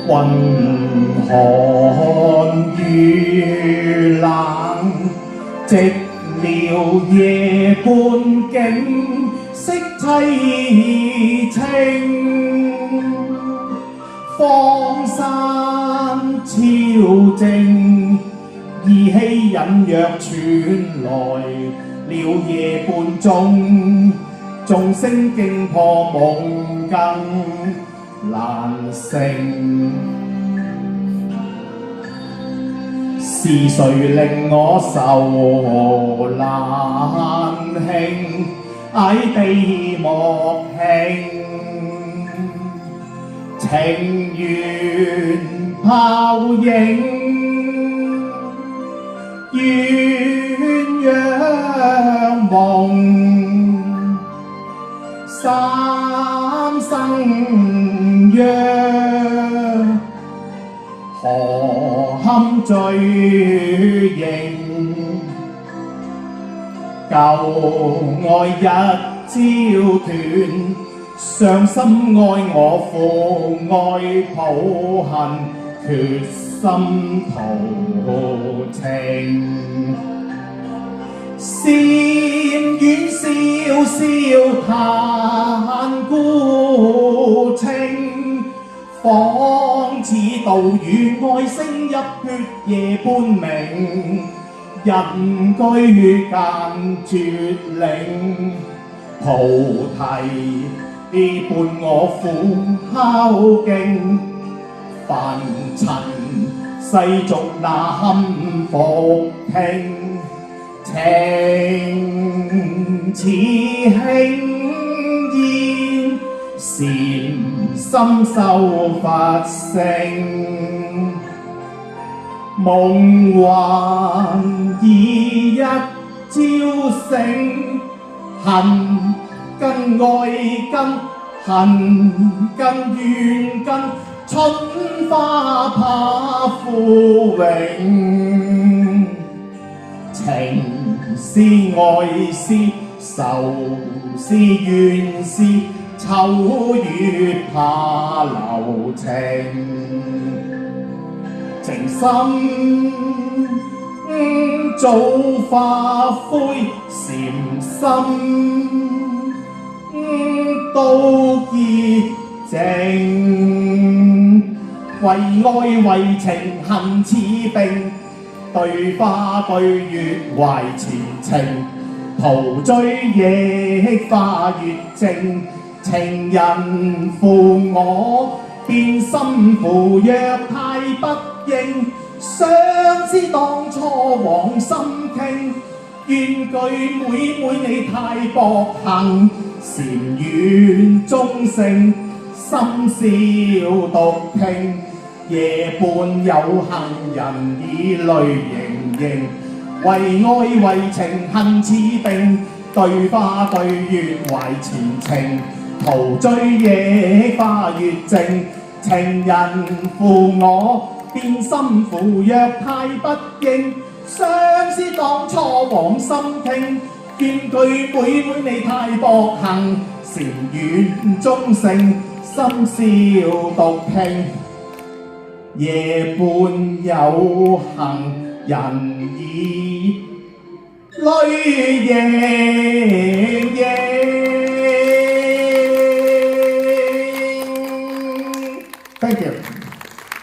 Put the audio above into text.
雲寒雨冷，寂寥夜半景，色凄清。荒山超靜，依稀隱約傳來了夜半鐘，眾聲驚破夢更難醒。是誰令我愁難興？矮悲莫興，情緣泡影，鸳鸯夢，三生約，何堪醉認？舊愛一朝斷，傷心愛我負愛抱恨，決心圖情。禪院笑笑嘆孤清，仿似杜宇愛聲泣血夜半明。人居間絕嶺，菩提伴我苦孝徑。凡塵世俗難復聽，情似輕煙，禪心修佛性。夢幻已一朝醒，恨根愛根，恨根怨根，春花怕枯榮。情是愛是愁是怨是，秋月怕留情。情深早化灰，禪心都潔淨。為愛為情恨似並，對花對月懷前程。陶醉野花月靜，情人負我變心負，若太不應，相知當初往心傾。怨句妹妹你太薄幸，禪院中性，深宵獨聽。夜半有行人以淚盈盈，為愛為情恨似並，對花對月懷前程。陶醉野花月靜，情人負我變心負，若太不應，相思當初往心傾。怨句妹妹你太薄幸，禪院中性，深宵獨聽。夜半有行人以淚盈盈。